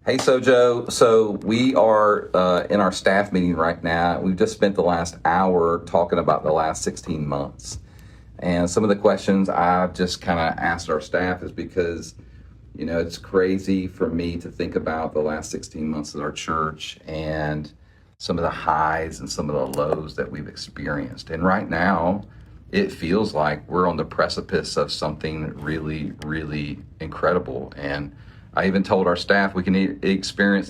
Hey, SOJO. So we are in our staff meeting right now. We've just spent the last hour talking about the last 16 months. And some of the questions I've just kind of asked our staff is because, it's crazy for me to think about the last 16 months at our church and some of the highs and some of the lows that we've experienced. And right now, it feels like we're on the precipice of something really, really incredible. And I even told our staff we are getting ready to experience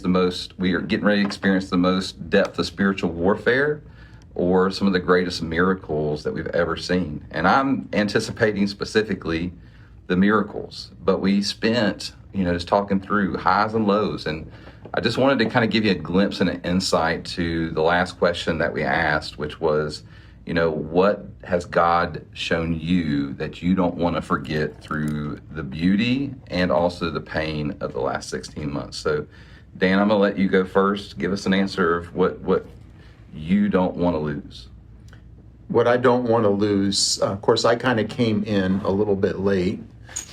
the most depth of spiritual warfare or some of the greatest miracles that we've ever seen. And I'm anticipating specifically the miracles, but we spent, just talking through highs and lows. And I just wanted to kind of give you a glimpse and an insight to the last question that we asked, which was, what has God shown you that you don't want to forget through the beauty and also the pain of the last 16 months? So, Dan, I'm going to let you go first. Give us an answer of what you don't want to lose. What I don't want to lose, of course, I kind of came in a little bit late.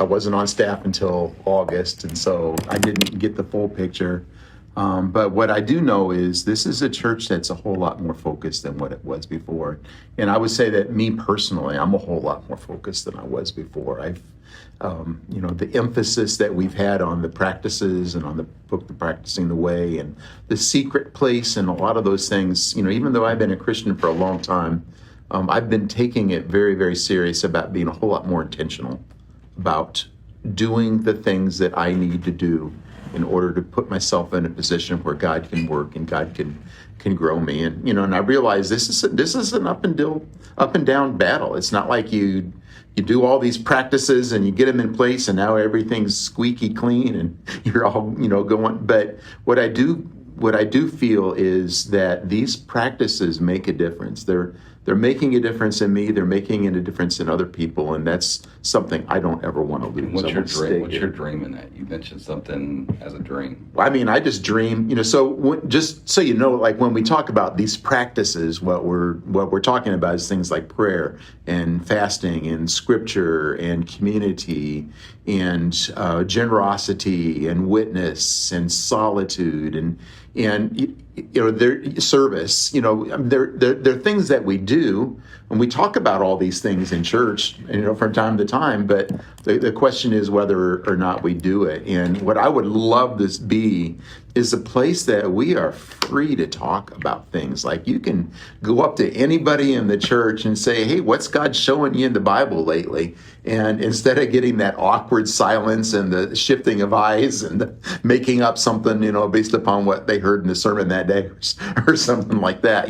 I wasn't on staff until August, and so I didn't get the full picture. But what I do know is this is a church that's a whole lot more focused than what it was before. And I would say that me personally, I'm a whole lot more focused than I was before. The emphasis that we've had on the practices and on the book, The Practicing the Way, and the secret place and a lot of those things, even though I've been a Christian for a long time, I've been taking it very, very serious about being a whole lot more intentional about doing the things that I need to do in order to put myself in a position where God can work and God can grow me. And and I realize this is an up and down battle. It's not like you do all these practices and you get them in place and now everything's squeaky clean and you're all going. But what I do feel is that these practices make a difference. They're making a difference in me. They're making a difference in other people, and that's something I don't ever want to lose. What's your dream? What's your dream in that? You mentioned something as a dream. Well, I just dream. Just so you know, like when we talk about these practices, what we're talking about is things like prayer and fasting and scripture and community and generosity and witness and solitude and their service. They're things that we do, and we talk about all these things in church, from time to time. But the question is whether or not we do it. And what I would love this be is a place that we are free to talk about things. Like you can go up to anybody in the church and say, "Hey, what's God showing you in the Bible lately?" And instead of getting that awkward silence and the shifting of eyes and the making up something, based upon what they heard in the sermon that day or something like that,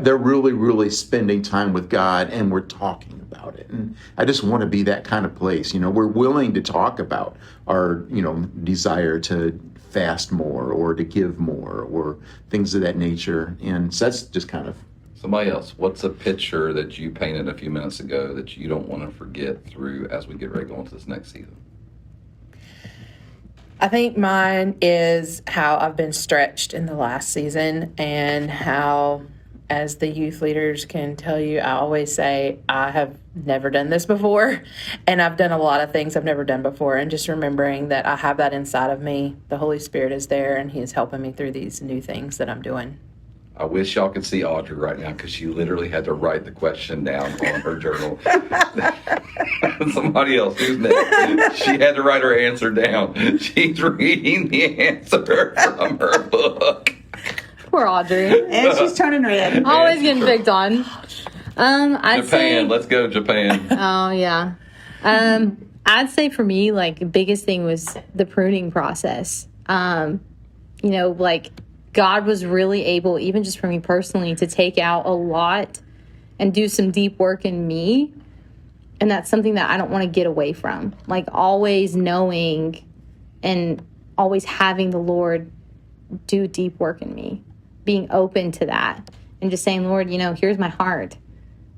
they're really, really spending time with God and we're talking about it. And I just want to be that kind of place. We're willing to talk about our, desire to fast more or to give more or things of that nature. And so that's just kind of. Somebody else, what's a picture that you painted a few minutes ago that you don't want to forget through as we get ready to go into this next season? I think mine is how I've been stretched in the last season and how, as the youth leaders can tell you, I always say I have never done this before, and I've done a lot of things I've never done before, and just remembering that I have that inside of me. The Holy Spirit is there, and He is helping me through these new things that I'm doing. I wish y'all could see Audrey right now because she literally had to write the question down on her journal. Somebody else, who's next? She had to write her answer down. She's reading the answer from her book. Poor Audrey. And she's turning red. Always getting picked on. Japan, let's go Japan. Oh, yeah. I'd say for me, the biggest thing was the pruning process. God was really able, even just for me personally, to take out a lot and do some deep work in me. And that's something that I don't want to get away from. Always knowing and always having the Lord do deep work in me. Being open to that. And just saying, Lord, here's my heart.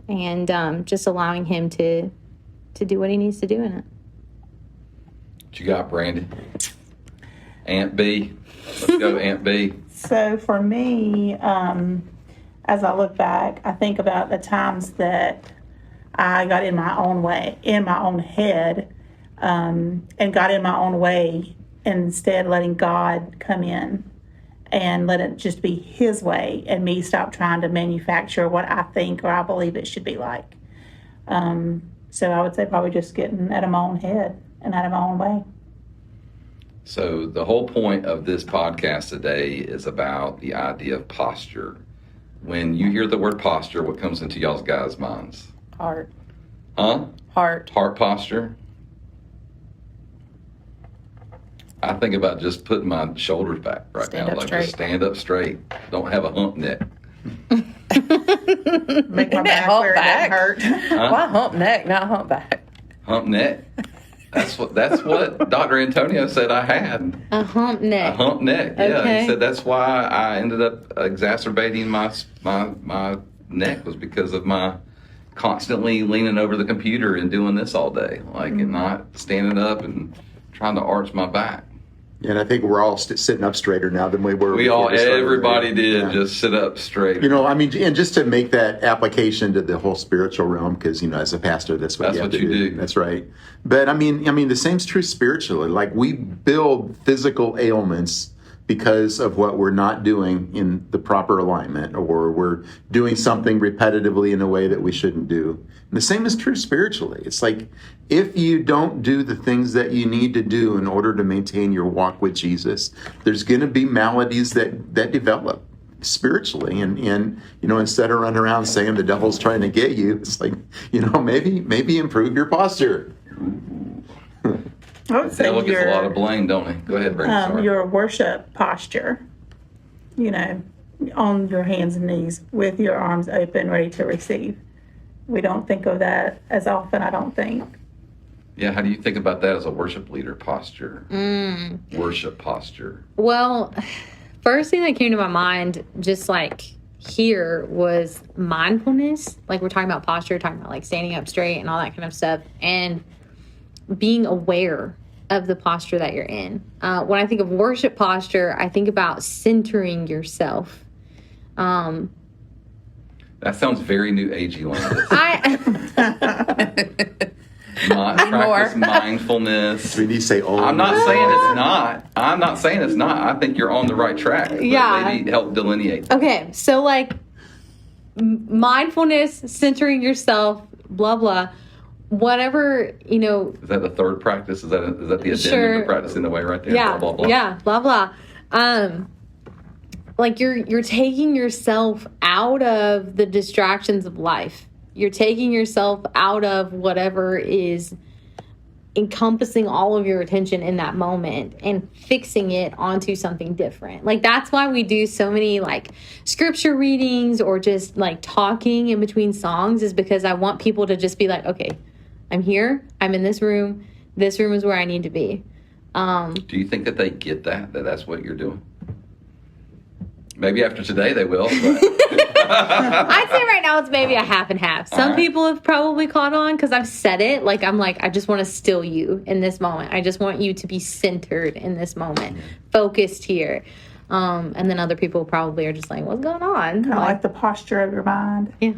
And just allowing Him to do what He needs to do in it. What you got, Brandy? Aunt B. Let's go, Aunt B. So for me, as I look back, I think about the times that I got in my own way, in my own head, and got in my own way and instead letting God come in and let it just be his way, and me stop trying to manufacture what I think or I believe it should be like. So I would say probably just getting out of my own head and out of my own way. So the whole point of this podcast today is about the idea of posture. When you hear the word posture, what comes into y'all's guys' minds? Heart. Huh? Heart. Heart posture? I think about just putting my shoulders back right Stand now. up Like straight. just stand up straight. Don't have a hump neck. Make my back Hump where it back? doesn't hurt. Why hump neck, not hump back? Hump neck? That's what Dr. Antonio said I had. A hump A neck. hump neck. Yeah. Okay. He said that's why I ended up exacerbating my neck, was because of my constantly leaning over the computer and doing this all day, like, and not standing up and trying to arch my back. And I think we're all sitting up straighter now than we were. before we started. Everybody did Yeah. just sit up straight. You know, I mean, and just to make that application to the whole spiritual realm, because, you know, as a pastor, that's what That's you have what to you do. do. That's right. But I mean, the same's true spiritually. Like, we build physical ailments because of what we're not doing in the proper alignment, or we're doing something repetitively in a way that we shouldn't do. And the same is true spiritually. It's like, if you don't do the things that you need to do in order to maintain your walk with Jesus, there's going to be maladies that develop spiritually. And you know, instead of running around saying the devil's trying to get you, it's like, you know, maybe improve your posture. I would The say devil gets a lot of blame, don't he? Go ahead, Brandon. Sorry. your worship posture, you know, on your hands and knees with your arms open, ready to receive. We don't think of that as often, I don't think. Yeah, how do you think about that as a worship leader posture? Worship posture. Well, first thing that came to my mind, just like here, was mindfulness. Like, we're talking about posture, talking about like standing up straight and all that kind of stuff, and being aware of the posture that you're in. When I think of worship posture, I think about centering yourself. That sounds very new agey, Landis. Practice mindfulness. We need to say, oh, I'm not saying it's not. I'm not saying it's not. I think you're on the right track. But Yeah. maybe help delineate. Okay, so like mindfulness, centering yourself, blah, blah, whatever, you know. Is that the third practice? Is that the addendum Sure. to practicing the way right there? Yeah, Blah, blah, blah. yeah, blah, blah. Like you're taking yourself out of the distractions of life. You're taking yourself out of whatever is encompassing all of your attention in that moment and fixing it onto something different. Like, that's why we do so many like scripture readings or just like talking in between songs, is because I want people to just be like, okay, I'm here, I'm in this room is where I need to be. Do you think that they get that's what you're doing? Maybe after today they will. But I'd say right now it's maybe a half and half. Some right. people have probably caught on because I've said it. Like, I'm like, I just want to still you in this moment. I just want you to be centered in this moment, focused here. And then other people probably are just like, what's going on? Kind of like the posture of your mind. Yeah.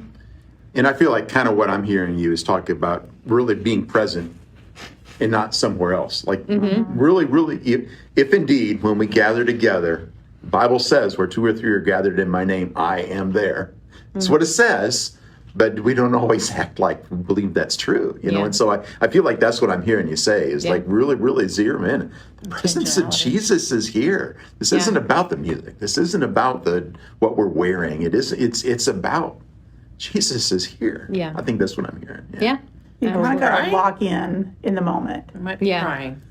And I feel like kind of what I'm hearing you is talking about really being present and not somewhere else. Like, really, if indeed, when we gather together, the Bible says where 2 or 3 are gathered in my name, I am there. That's what it says, but we don't always act like we believe that's true, you know? Yeah. And so I feel like that's what I'm hearing you say is like really zero in. The presence of Jesus is here. This isn't about the music. This isn't about what we're wearing. It's about Jesus is here. Yeah. I think that's what I'm hearing. Yeah. You kind of got to Right. lock in the moment. I might be Yeah. crying.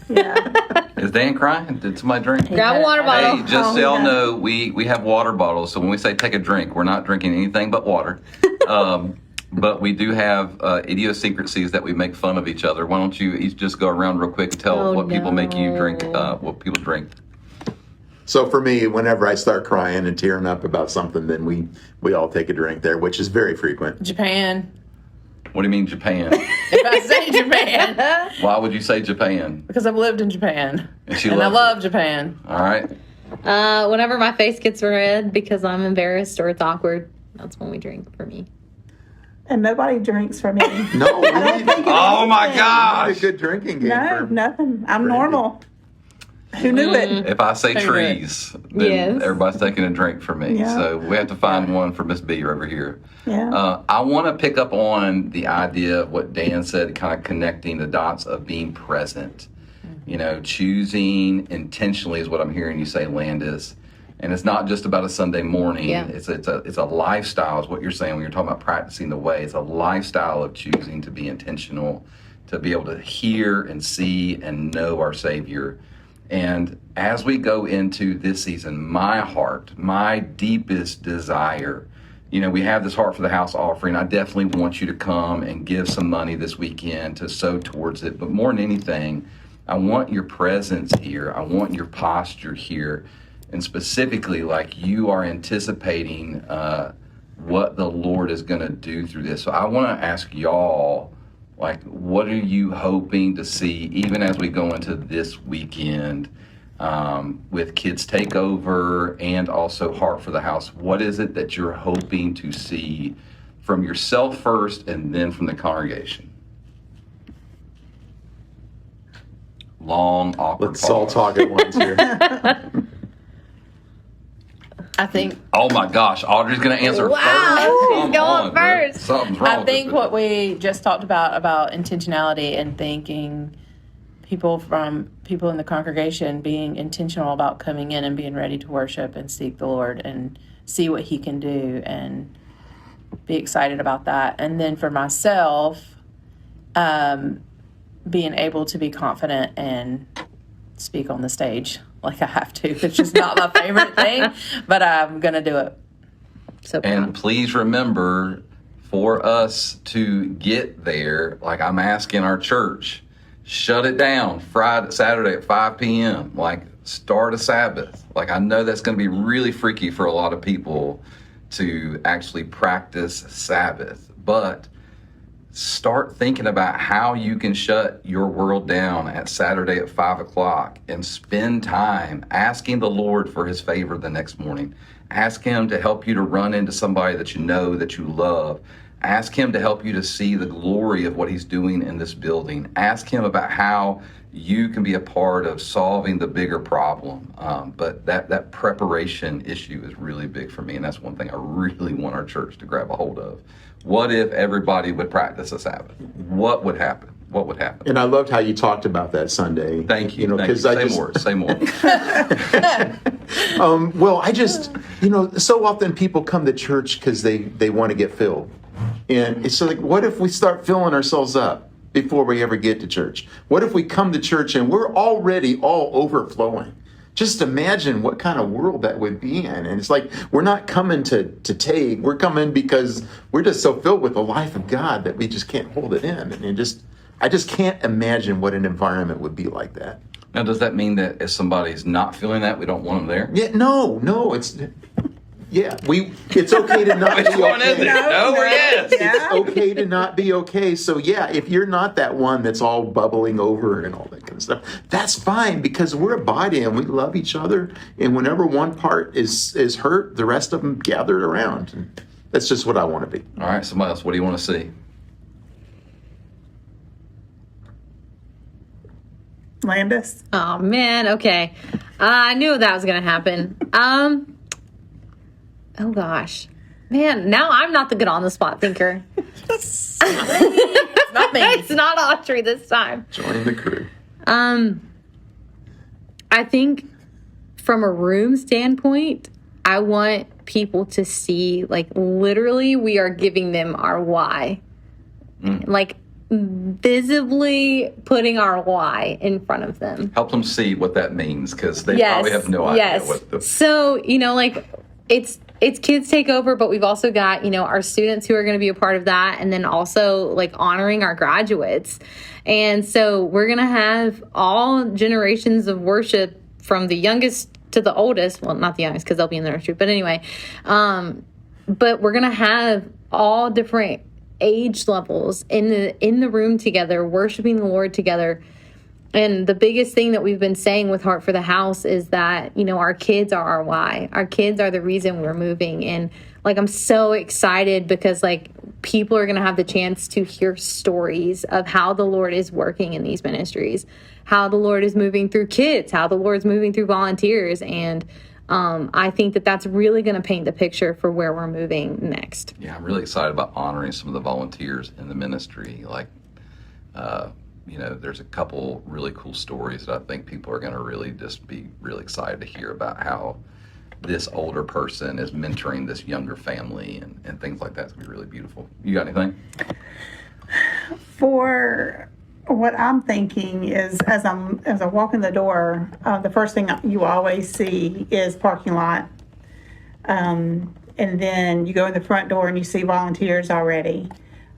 Yeah. is Dan crying? Did somebody drink? Grab a water bottle. Hey, just so y'all yeah. know, we have water bottles. So when we say take a drink, we're not drinking anything but water. But we do have idiosyncrasies that we make fun of each other. Why don't you each just go around real quick and tell what people make you drink, what people drink. So for me, whenever I start crying and tearing up about something, then we all take a drink there, which is very frequent. Japan. What do you mean Japan? If I say Japan, Why would you say Japan? because I've lived in Japan. And she And I loves love Japan. All right. Whenever my face gets red because I'm embarrassed or it's awkward, that's when we drink for me. And nobody drinks for me. No, we I don't need, think Oh my we need a gosh. good drinking game. No, for- nothing. I'm Brandy. normal. Who knew it? If I say trees, then Yes. everybody's taking a drink from me. Yeah. So we have to find one for Miss B over here. Yeah. I want to pick up on the idea of what Dan said, kind of connecting the dots of being present. You know, choosing intentionally is what I'm hearing you say, Landis. And it's not just about a Sunday morning. Yeah. It's a lifestyle is what you're saying when you're talking about practicing the way. It's a lifestyle of choosing to be intentional, to be able to hear and see and know our Savior. And as we go into this season, my heart, my deepest desire, you know, we have this Heart for the House offering. I definitely want you to come and give some money this weekend to sow towards it. But more than anything, I want your presence here. I want your posture here. And specifically, like you are anticipating what the Lord is going to do through this. So I want to ask y'all, like, what are you hoping to see, even as we go into this weekend with Kids Takeover and also Heart for the House? What is it that you're hoping to see from yourself first and then from the congregation? Long, awkward Let's all pause. talk at once here. I think Oh my gosh, Audrey's going to answer Wow, first. she's Come going on, bro. first. Something's wrong I with think this what we just talked about intentionality and thinking people in the congregation being intentional about coming in and being ready to worship and seek the Lord and see what he can do and be excited about that. And then for myself, being able to be confident and speak on the stage like I have to. It's just not my favorite thing, but I'm going to do it. So And proud. please remember, for us to get there, like I'm asking our church, shut it down Saturday at 5 p.m. Like start a Sabbath. Like I know that's going to be really freaky for a lot of people to actually practice Sabbath, but start thinking about how you can shut your world down at Saturday at 5 o'clock and spend time asking the Lord for his favor the next morning. Ask him to help you to run into somebody that you know, that you love. Ask him to help you to see the glory of what he's doing in this building. Ask him about how you can be a part of solving the bigger problem. But that preparation issue is really big for me, and that's one thing I really want our church to grab a hold of. What if everybody would practice a Sabbath? What would happen? What would happen? And I loved how you talked about that Sunday. Thank you. You know, Thank you. because I Say just more. Say more. well, I just, you know, so often people come to church because they want to get filled. And it's like, what if we start filling ourselves up before we ever get to church? What if we come to church and we're already all overflowing? Just imagine what kind of world that would be in. And it's like, we're not coming to take, we're coming because we're just so filled with the life of God that we just can't hold it in. And I just can't imagine what an environment would be like that. Now, does that mean that if somebody's not feeling that, we don't want them there? Yeah, no, it's okay to not be okay. No or yes? It's okay to not be okay. So yeah, if you're not that one that's all bubbling over and all that kind of stuff, that's fine, because we're a body and we love each other. And whenever one part is hurt, the rest of them gathered around. And that's just what I want to be. All right, somebody else, what do you want to see? Landis? Oh man, okay. I knew that was gonna happen. Oh gosh. Man, now I'm not the good on the spot thinker. It's not me. It's not Audrey this time. Join the crew. I think from a room standpoint, I want people to see, like, literally we are giving them our why. Like, visibly putting our why in front of them. Help them see what that means, because they probably have no idea what the... So, you know, like, it's Kids Takeover, but we've also got, you know, our students who are going to be a part of that, and then also, like, honoring our graduates. And so we're going to have all generations of worship from the youngest to the oldest. Well, not the youngest, because they'll be in the nursery, but anyway. But we're going to have all different age levels in the room together, worshiping the Lord together. And the biggest thing that we've been saying with Heart for the House is that, you know, our kids are our why. Our kids are the reason we're moving. And, like, I'm so excited because, like, people are going to have the chance to hear stories of how the Lord is working in these ministries, how the Lord is moving through kids, how the Lord's moving through volunteers. And I think that that's really going to paint the picture for where we're moving next. Yeah, I'm really excited about honoring some of the volunteers in the ministry. Like, there's a couple really cool stories that I think people are going to really just be really excited to hear about how this older person is mentoring this younger family and things like that. It's going to be really beautiful. You got anything? For what I'm thinking is, as I walk in the door, the first thing you always see is parking lot. And then you go in the front door and you see volunteers already.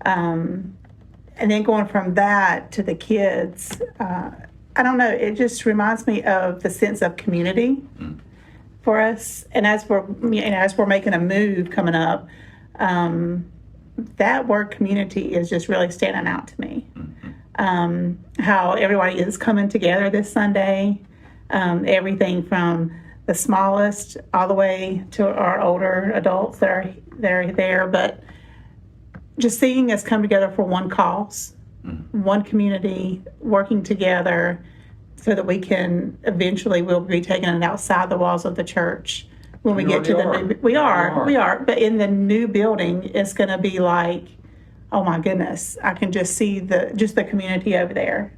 And then going from that to the kids, I don't know, it just reminds me of the sense of community for us. And as we're making a move coming up, that word community is just really standing out to me. How everybody is coming together this Sunday, everything from the smallest all the way to our older adults that are there, but just seeing us come together for one cause, one community, working together so that we'll be taking it outside the walls of the church when we get to the new. We are. But in the new building, it's going to be like, oh my goodness, I can just see the community over there.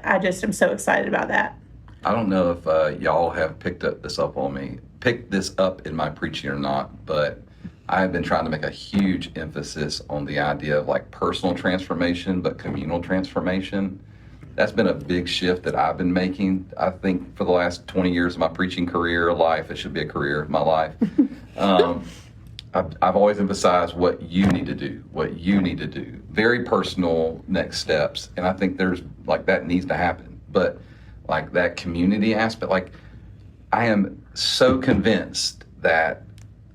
I just am so excited about that. I don't know if y'all have picked this up in my preaching or not, but I have been trying to make a huge emphasis on the idea of like personal transformation, but communal transformation. That's been a big shift that I've been making. I think for the last 20 years of my preaching career, life, it should be a career, my life. I've always emphasized what you need to do. Very personal next steps. And I think there's like that needs to happen. But like that community aspect, like I am so convinced that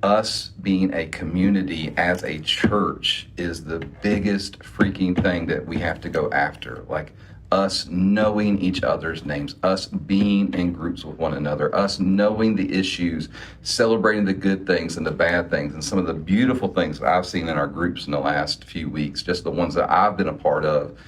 us being a community as a church is the biggest freaking thing that we have to go after. Like us knowing each other's names, us being in groups with one another, us knowing the issues, celebrating the good things and the bad things, and some of the beautiful things that I've seen in our groups in the last few weeks, just the ones that I've been a part of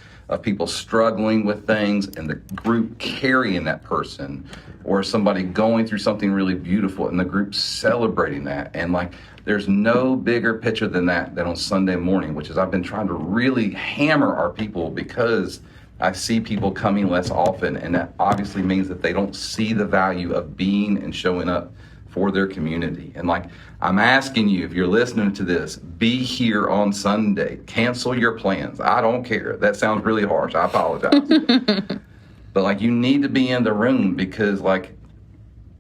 people struggling with things and the group carrying that person, or somebody going through something really beautiful and the group celebrating that. And like, there's no bigger picture than that on Sunday morning, which is I've been trying to really hammer our people because I see people coming less often, and that obviously means that they don't see the value of being and showing up for their community. And like, I'm asking you, if you're listening to this, be here on Sunday. Cancel your plans. I don't care. That sounds really harsh. I apologize. But like, you need to be in the room because like,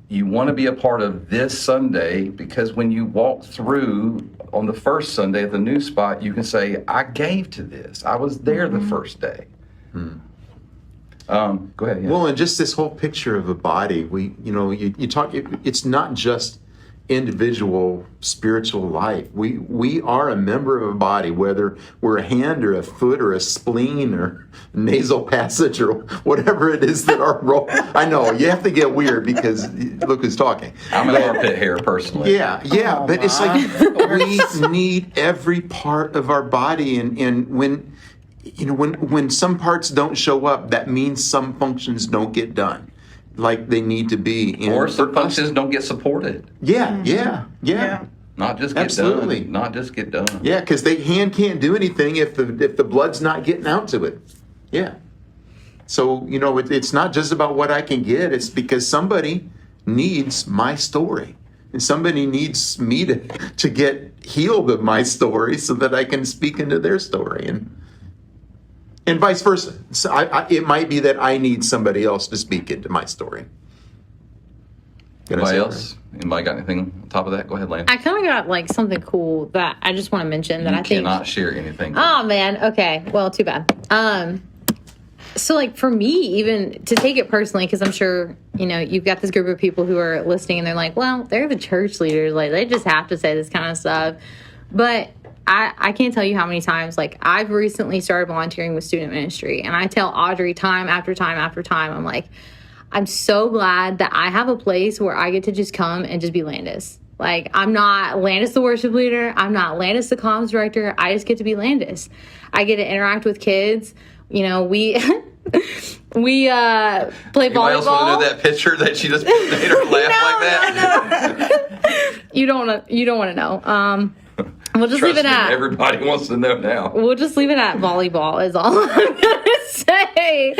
you want to be a part of this Sunday, because when you walk through on the first Sunday at the new spot, you can say, I gave to this. I was there the first day. Go ahead. Yeah. Well, and just this whole picture of a body, you talk, it's not just individual spiritual life. We are a member of a body, whether we're a hand or a foot or a spleen or nasal passage or whatever it is that our role. I know, you have to get weird because look who's talking. I'm an armpit hair personally. Yeah, but it's like we need every part of our body, and when some parts don't show up, that means some functions don't get done like they need to be. Or some functions don't get supported. Yeah. Not just get done. Not just get done. Yeah, because the hand can't do anything if the blood's not getting out to it. Yeah. So, it's not just about what I can get. It's because somebody needs my story. And somebody needs me to get healed of my story so that I can speak into their story. And vice versa. So it might be that I need somebody else to speak into my story. Anybody else? Anybody got anything on top of that? Go ahead, Lane. I kind of got like something cool that I just want to mention that I think. You cannot share anything. Oh man. Okay. Well, too bad. So like for me, even to take it personally, because I'm sure, you've got this group of people who are listening and they're like, well, they're the church leaders. Like they just have to say this kind of stuff. But I can't tell you how many times, like, I've recently started volunteering with student ministry, and I tell Audrey time after time after time, I'm like, I'm so glad that I have a place where I get to just come and just be Landis. Like, I'm not Landis the worship leader. I'm not Landis the comms director. I just get to be Landis. I get to interact with kids. We We play Anybody else want to volleyball. know that picture that she just made her laugh like that? You don't want to know. We'll just Trust leave it me, at. everybody wants to know now. We'll just leave it at volleyball is all I'm gonna say.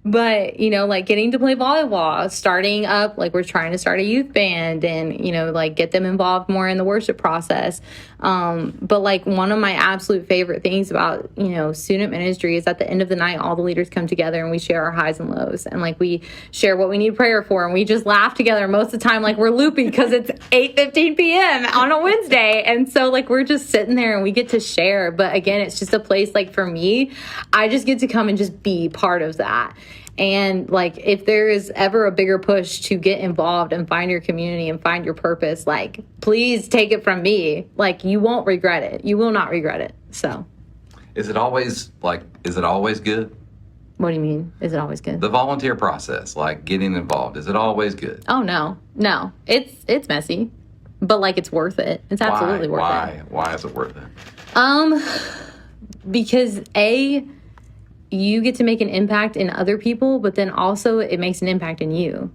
But, you know, like getting to play volleyball, starting up, like we're trying to start a youth band and, you know, like get them involved more in the worship process. But like one of my absolute favorite things about, you know, student ministry is at the end of the night, all the leaders come together and we share our highs and lows. And like we share what we need prayer for and we just laugh together. Most of the time, like we're loopy because it's 8:15 p.m. on a Wednesday. And so like we're just sitting there and we get to share. But again, it's just a place like for me, I just get to come and just be part of that. And like, if there is ever a bigger push to get involved and find your community and find your purpose, like, please take it from me. Like, you won't regret it. You will not regret it. So. Is it always good? What do you mean? Is it always good? The volunteer process, like getting involved, is it always good? Oh, no. It's messy, but like, it's worth it. It's absolutely worth it. Why is it worth it? Because you get to make an impact in other people, but then also it makes an impact in you.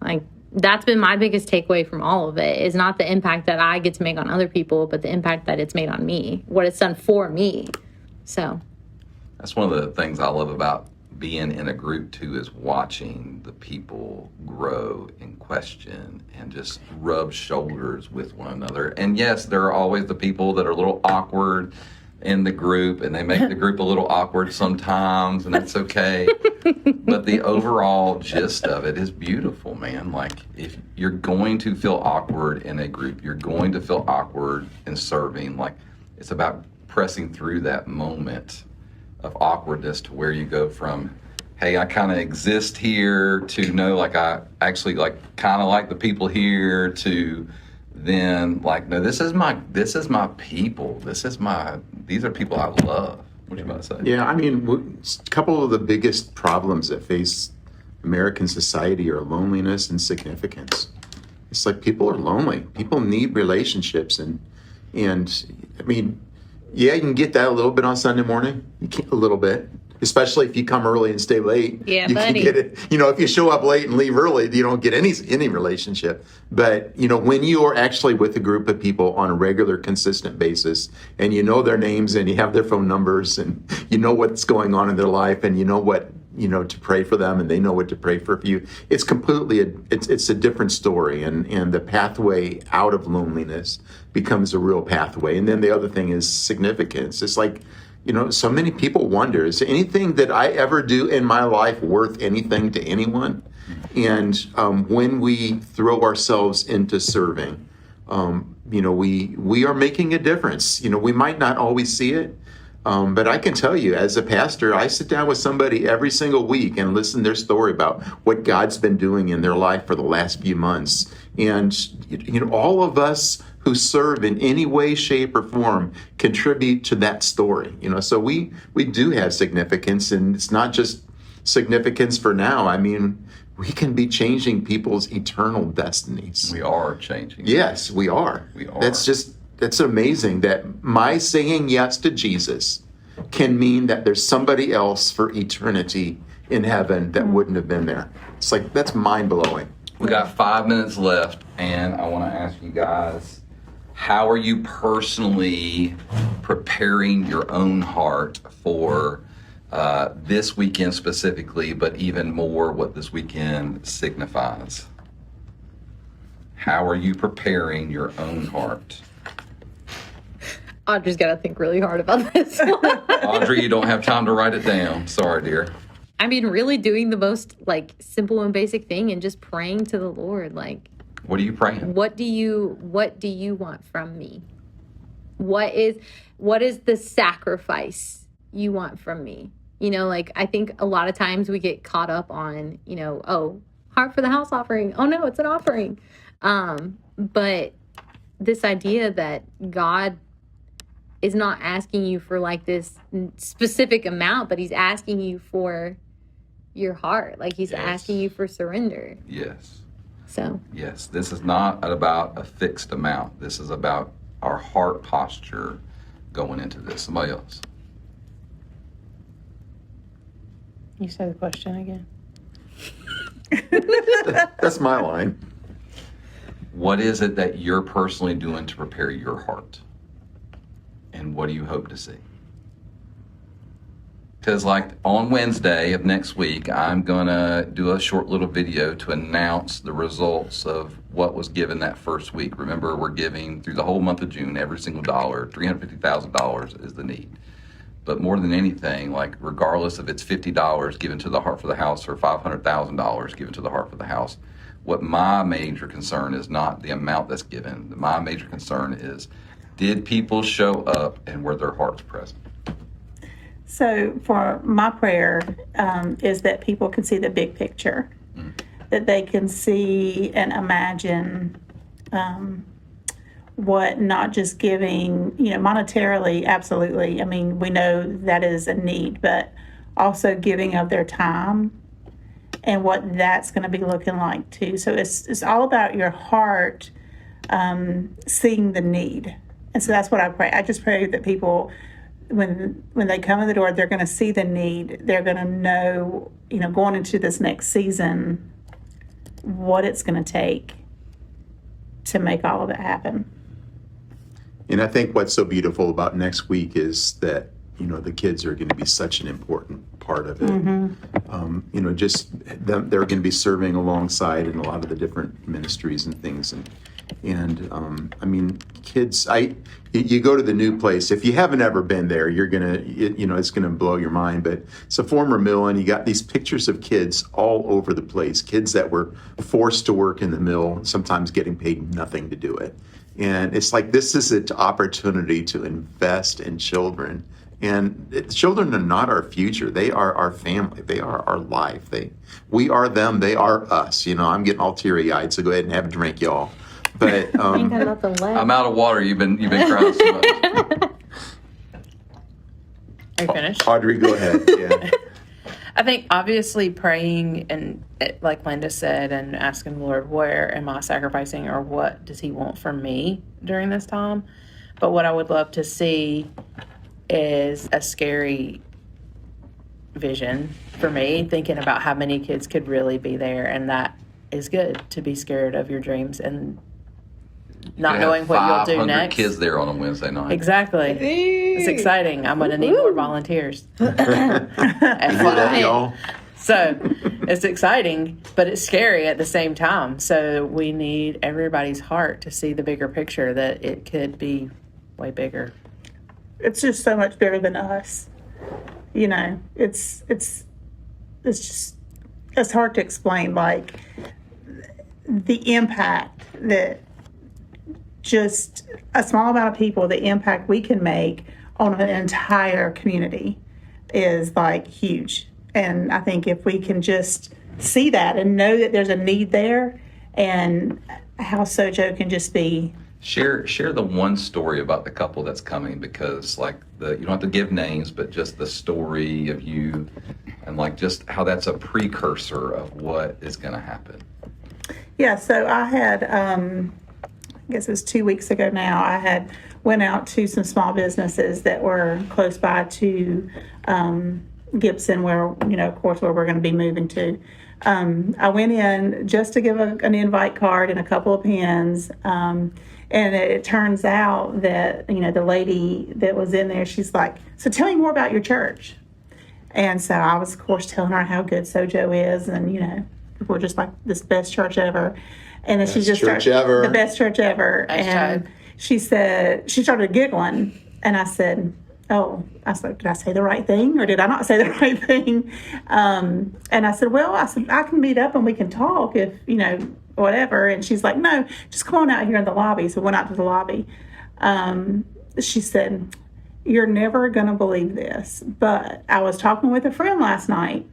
Like, that's been my biggest takeaway from all of it, is not the impact that I get to make on other people, but the impact that it's made on me, what it's done for me. So That's one of the things I love about being in a group too, is watching the people grow and question and just rub shoulders with one another. And yes, there are always the people that are a little awkward in the group and they make the group a little awkward sometimes, and that's okay. But the overall gist of it is beautiful, man. Like, if you're going to feel awkward in a group, you're going to feel awkward in serving. Like, it's about pressing through that moment of awkwardness to where you go from, hey, I kind of exist here, to no, like, I actually like kind of like the people here, to then like, no, this is my people. These are people I love. What are you about to say? Yeah, I mean, a couple of the biggest problems that face American society are loneliness and significance. It's like people are lonely. People need relationships, and I mean, yeah, you can get that a little bit on Sunday morning. You can a little bit, especially if you come early and stay late. Yeah, you buddy. can get it. You know, if you show up late and leave early, you don't get any relationship. But you know, when you are actually with a group of people on a regular, consistent basis, and you know their names and you have their phone numbers and you know what's going on in their life and you know what to pray for them and they know what to pray for you, it's completely it's a different story, and the pathway out of loneliness becomes a real pathway. And then the other thing is significance. It's like, you know, so many people wonder, is anything that I ever do in my life worth anything to anyone? And when we throw ourselves into serving, you know, we are making a difference. You know, we might not always see it, but I can tell you, as a pastor, I sit down with somebody every single week and listen to their story about what God's been doing in their life for the last few months. And, you know, all of us who serve in any way, shape, or form contribute to that story. You know, so we do have significance, and it's not just significance for now. I mean, we can be changing people's eternal destinies. We are changing. Yes, we are. We are. That's amazing that my saying yes to Jesus can mean that there's somebody else for eternity in heaven that wouldn't have been there. It's like, that's mind-blowing. We got 5 minutes left, and I want to ask you guys, how are you personally preparing your own heart for this weekend specifically, but even more what this weekend signifies? How are you preparing your own heart? Audrey's got to think really hard about this one. Audrey, you don't have time to write it down. Sorry, dear. I mean, really doing the most like simple and basic thing and just praying to the Lord. Like, What are you praying? what do you want from me? What is the sacrifice you want from me? You know, like, I think a lot of times we get caught up on, you know, oh, heart for the house offering. Oh no, it's an offering. But this idea that God is not asking you for like this specific amount, but he's asking you for your heart. Like, he's asking you for surrender. Yes. So. Yes, this is not about a fixed amount. This is about our heart posture going into this. Somebody else. You say the question again. That's my line. What is it that you're personally doing to prepare your heart? And what do you hope to see? Because like on Wednesday of next week, I'm going to do a short little video to announce the results of what was given that first week. Remember, we're giving through the whole month of June, every single dollar, $350,000 is the need. But more than anything, like regardless if it's $50 given to the Heart for the House or $500,000 given to the Heart for the House, what my major concern is not the amount that's given. My major concern is, did people show up and were their hearts present? So for my prayer is that people can see the big picture, that they can see and imagine what not just giving, monetarily, absolutely. I mean, we know that is a need, but also giving of their time and what that's going to be looking like too. So it's all about your heart seeing the need. And so that's what I pray. I just pray that people, when they come in the door, they're going to see the need. They're going to know, going into this next season, what it's going to take to make all of it happen. And I think what's so beautiful about next week is that, the kids are going to be such an important part of it. Mm-hmm. Just them, they're going to be serving alongside in a lot of the different ministries and things. And I mean, kids, you go to the new place. If you haven't ever been there, you're going to, it's going to blow your mind. But it's a former mill, and you got these pictures of kids all over the place, kids that were forced to work in the mill, sometimes getting paid nothing to do it. And it's like, this is an opportunity to invest in children. And children are not our future. They are our family. They are our life. We are them. They are us. I'm getting all teary-eyed, so go ahead and have a drink, y'all. But Ain't got nothing left. I'm out of water. You've been crying so much. Are you finished? Audrey, go ahead. Yeah. I think obviously praying and like Linda said, and asking the Lord, where am I sacrificing, or what does he want from me during this time? But what I would love to see is a scary vision for me, thinking about how many kids could really be there. And that is good, to be scared of your dreams and not knowing what you'll do 500 next. kids there on a Wednesday night. Exactly. It's exciting. I'm going to need more volunteers. Y'all. So it's exciting, but it's scary at the same time. So we need everybody's heart to see the bigger picture, that it could be way bigger. It's just so much bigger than us. It's just, it's hard to explain, like the impact that just a small amount of people, the impact we can make on an entire community is like huge. And I think if we can just see that and know that there's a need there, and how SOJO can just be. Share the one story about the couple that's coming, because you don't have to give names, but just the story of you and like just how that's a precursor of what is going to happen. Yeah, so I had, I guess it was 2 weeks ago now, I had went out to some small businesses that were close by to Gibson, where, of course, where we're going to be moving to. I went in just to give an invite card and a couple of pens. And it turns out that, the lady that was in there, she's like, so tell me more about your church. And so I was, of course, telling her how good SOJO is. And, we're just like this best church ever. And then she just started, the best church ever. And she said, she started giggling. And I said, did I say the right thing, or did I not say the right thing? And I said, I can meet up and we can talk if, whatever. And she's like, no, just come on out here in the lobby. So we went out to the lobby. She said, you're never going to believe this, but I was talking with a friend last night,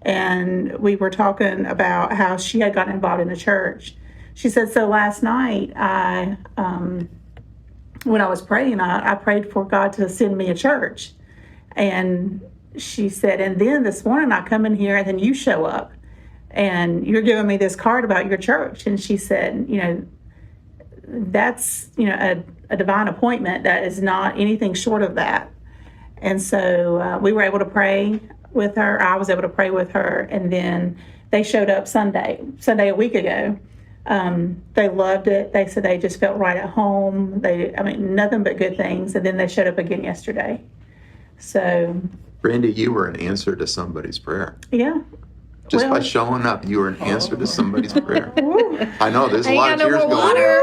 and we were talking about how she had gotten involved in a church. She said, so last night when I was praying, I prayed for God to send me a church. And she said, and then this morning I come in here and then you show up and you're giving me this card about your church. And she said, that's, a divine appointment that is not anything short of that. And so we were able to pray with her. I was able to pray with her, and then they showed up Sunday a week ago. They loved it. They said they just felt right at home. Nothing but good things. And then they showed up again yesterday. So, Brandy, you were an answer to somebody's prayer. yeah. Just Well- by showing up, you were an answer to somebody's prayer. I know, there's a I lot ain't of got no tears more going water.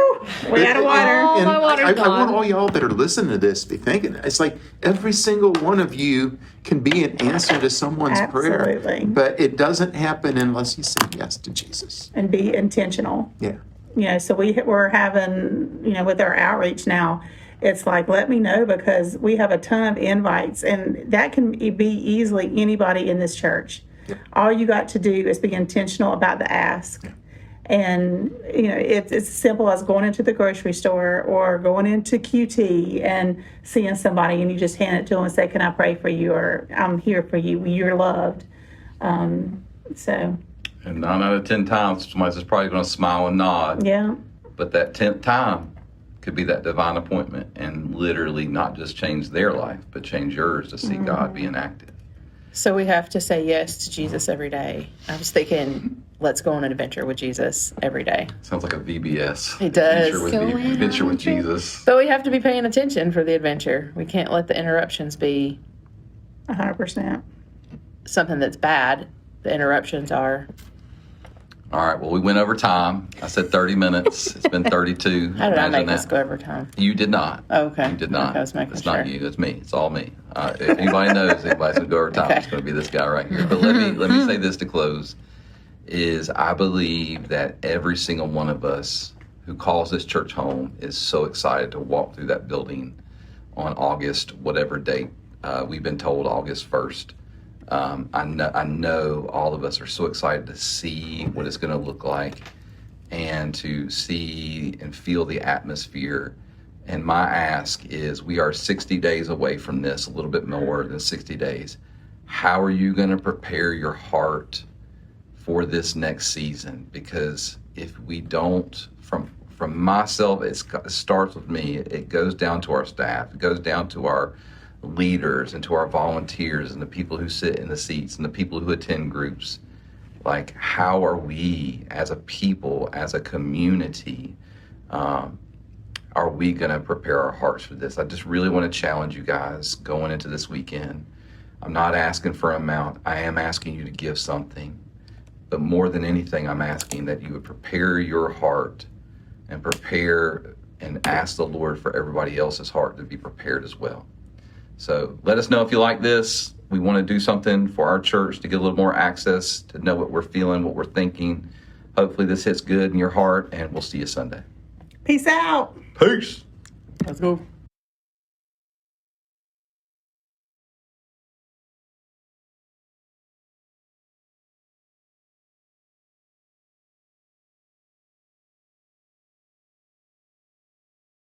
on. We out of water. And my water's I gone. want all y'all that are listening to this to be thinking, it's like every single one of you can be an answer to someone's prayer. Absolutely. But it doesn't happen unless you say yes to Jesus. And be intentional. Yeah. So we're having, with our outreach now, it's like, let me know, because we have a ton of invites, and that can be easily anybody in this church. All you got to do is be intentional about the ask. And, it's as simple as going into the grocery store or going into QT and seeing somebody, and you just hand it to them and say, can I pray for you? Or I'm here for you. You're loved. So, And 9 out of 10 times, somebody's just probably going to smile and nod. yeah. But that 10th time could be that divine appointment and literally not just change their life, but change yours to see God being active. So we have to say yes to Jesus every day. I was thinking, let's go on an adventure with Jesus every day. Sounds like a VBS. It does. Adventure with Jesus. But we have to be paying attention for the adventure. We can't let the interruptions be 100%. something that's bad. The interruptions are. All right. Well, we went over time. I said 30 minutes. It's been 32. How did I Imagine make us go over time? You did not. Oh, okay. You did not. Okay, I was making It's sure. not you. It's me. It's all me. If anybody knows anybody's going to go over time, Okay. it's going to be this guy right here. But let me say this to close, is I believe that every single one of us who calls this church home is so excited to walk through that building on August, whatever date. We've been told August 1st. I know all of us are so excited to see what it's going to look like and to see and feel the atmosphere. And my ask is, we are 60 days away from this, a little bit more than 60 days. How are you going to prepare your heart for this next season? Because if we don't, from myself, it starts with me. It goes down to our staff. It goes down to our leaders and to our volunteers and the people who sit in the seats and the people who attend groups. Like, how are we as a people, as a community, are we going to prepare our hearts for this? I just really want to challenge you guys going into this weekend. I'm not asking for an amount. I am asking you to give something. But more than anything, I'm asking that you would prepare your heart and prepare and ask the Lord for everybody else's heart to be prepared as well. So let us know if you like this. We want to do something for our church to get a little more access, to know what we're feeling, what we're thinking. Hopefully this hits good in your heart, and we'll see you Sunday. Peace out. Peace. Let's go.